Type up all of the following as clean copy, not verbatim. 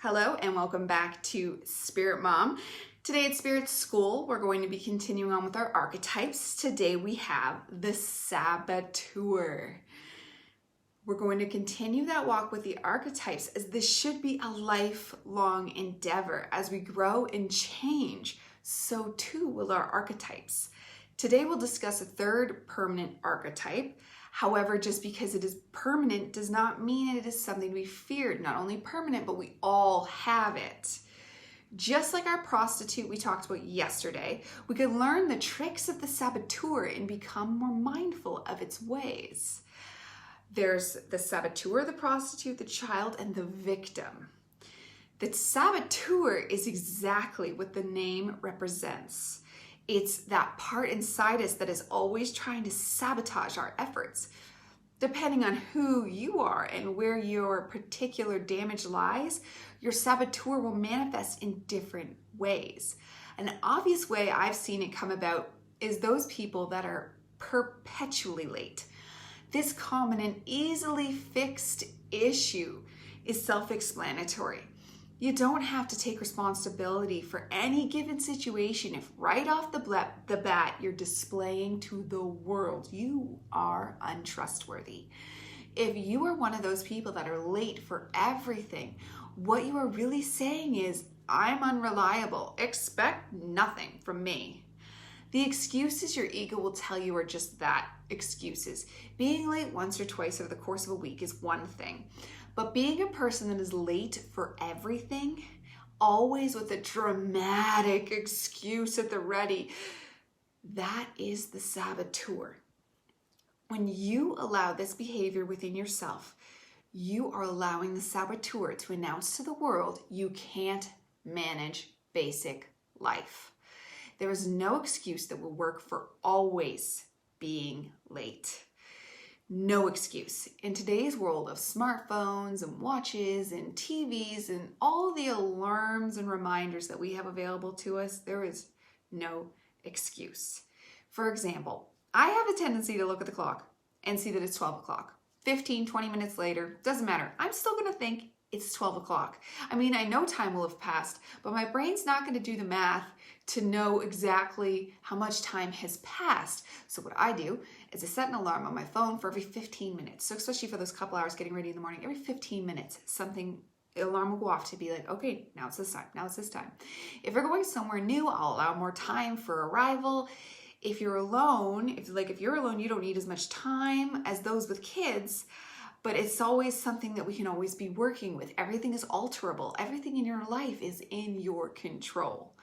Hello and welcome back to Spirit Mom. Today at Spirit School, we're going to be continuing on with our archetypes. Today we have the Saboteur. We're going to continue that walk with the archetypes, as this should be a lifelong endeavor. As we grow and change, so too will our archetypes. Today we'll discuss a third permanent archetype. However, just because it is permanent does not mean it is something to be feared. Not only permanent, but we all have it. Just like our prostitute we talked about yesterday, we can learn the tricks of the saboteur and become more mindful of its ways. There's the saboteur, the prostitute, the child, and the victim. The saboteur is exactly what the name represents. It's that part inside us that is always trying to sabotage our efforts. Depending on who you are and where your particular damage lies, your saboteur will manifest in different ways. An obvious way I've seen it come about is those people that are perpetually late. This common and easily fixed issue is self-explanatory. You don't have to take responsibility for any given situation if right off the bat you're displaying to the world you are untrustworthy. If you are one of those people that are late for everything, what you are really saying is, I'm unreliable. Expect nothing from me. The excuses your ego will tell you are just that, excuses. Being late once or twice over the course of a week is one thing. But being a person that is late for everything, always with a dramatic excuse at the ready, that is the saboteur. When you allow this behavior within yourself, you are allowing the saboteur to announce to the world you can't manage basic life. There is no excuse that will work for always being late. No excuse. In today's world of smartphones and watches and TVs and all the alarms and reminders that we have available to us, there is no excuse. For example, I have a tendency to look at the clock and see that it's 12 o'clock. 15, 20 minutes later, doesn't matter. I'm still going to think it's 12 o'clock. I mean, I know time will have passed, but my brain's not going to do the math to know exactly how much time has passed. So what I do is I set an alarm on my phone for every 15 minutes. So especially for those couple hours getting ready in the morning, every 15 minutes, an alarm will go off to be like, okay, now it's this time, now it's this time. If you're going somewhere new, I'll allow more time for arrival. If you're alone, if you're alone, you don't need as much time as those with kids. But it's always something that we can always be working with. Everything is alterable. Everything in your life is in your control.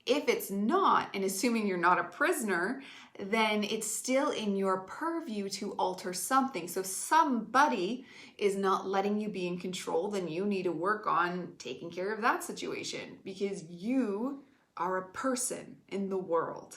If it's not, and assuming you're not a prisoner, then it's still in your purview to alter something. So if somebody is not letting you be in control, then you need to work on taking care of that situation, because you are a person in the world.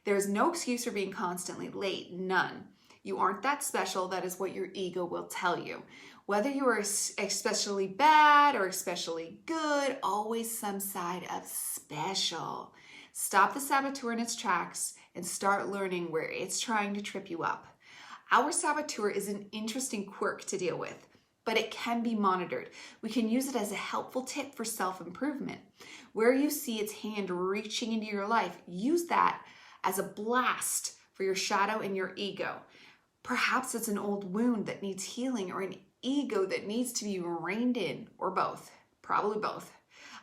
There's no excuse for being constantly late, none. You aren't that special. That is what your ego will tell you. Whether you are especially bad or especially good, always some side of special. Stop the saboteur in its tracks and start learning where it's trying to trip you up. Our saboteur is an interesting quirk to deal with, but it can be monitored. We can use it as a helpful tip for self-improvement. Where you see its hand reaching into your life, use that as a blast for your shadow and your ego. Perhaps it's an old wound that needs healing, or an ego that needs to be reined in, or both. Probably both.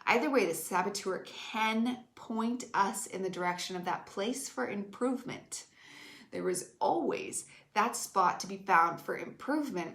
Either way, the saboteur can point us in the direction of that place for improvement. There is always that spot to be found for improvement,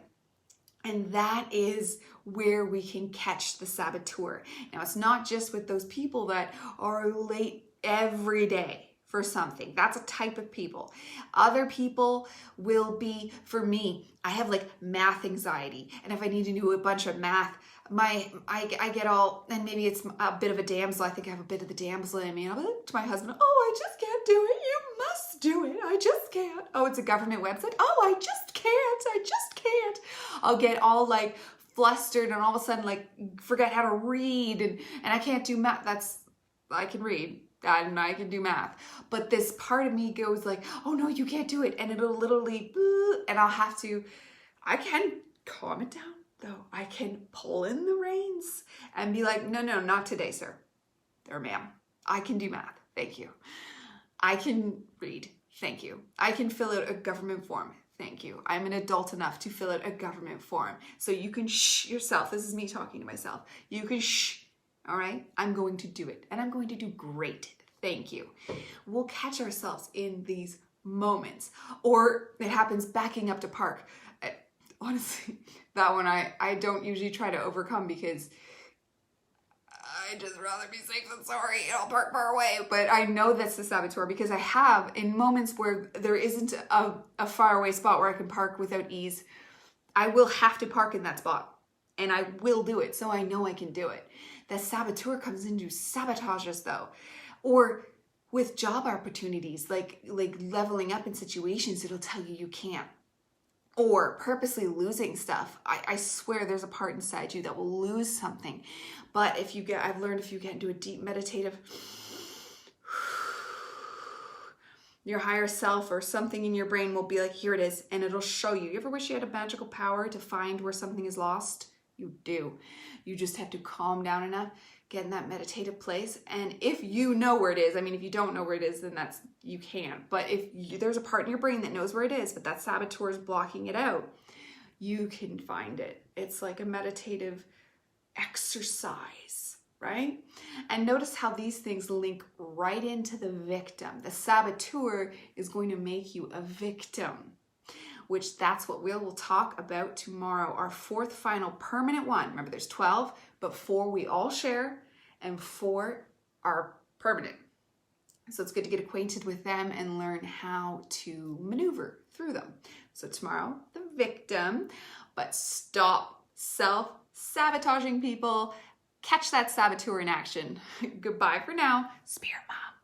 and that is where we can catch the saboteur. Now, it's not just with those people that are late every day for something. That's a type of people. Other people will be, for me, I have like math anxiety. And if I need to do a bunch of math, I get all, and maybe it's a bit of a damsel. I think I have a bit of the damsel in me. And I'll be like to my husband, oh, I just can't do it. You must do it. I just can't. Oh, it's a government website. Oh, I just can't. I just can't. I'll get all like flustered and all of a sudden like forget how to read and I can't do math. I can read. And I can do math. But this part of me goes like, oh no, you can't do it. And it'll literally, and I can calm it down though. I can pull in the reins and be like, no, not today, sir or ma'am. I can do math. Thank you. I can read. Thank you. I can fill out a government form. Thank you. I'm an adult enough to fill out a government form. So you can shh yourself. This is me talking to myself. You can shh. All right? I'm going to do it. And I'm going to do great. Thank you. We'll catch ourselves in these moments. Or it happens backing up to park. Honestly, that one I don't usually try to overcome because I'd just rather be safe than sorry and I'll park far away. But I know that's the saboteur because I have, in moments where there isn't a faraway spot where I can park without ease, I will have to park in that spot and I will do it. So I know I can do it. The saboteur comes in to sabotage us though. Or with job opportunities, like leveling up in situations, it'll tell you you can't. Or purposely losing stuff. I swear there's a part inside you that will lose something. But I've learned if you get into a deep meditative, your higher self or something in your brain will be like, here it is, and it'll show you. You ever wish you had a magical power to find where something is lost? You do. You just have to calm down enough, get in that meditative place. And if you know where it is, I mean, if you don't know where it is, then you can't. But if there's a part in your brain that knows where it is, but that saboteur is blocking it out, you can find it. It's like a meditative exercise, right? And notice how these things link right into the victim. The saboteur is going to make you a victim, which that's what we'll talk about tomorrow. Our fourth final permanent one. Remember, there's 12, but 4 we all share and 4 are permanent. So it's good to get acquainted with them and learn how to maneuver through them. So tomorrow, the victim, but stop self-sabotaging people. Catch that saboteur in action. Goodbye for now, Spirit Mom.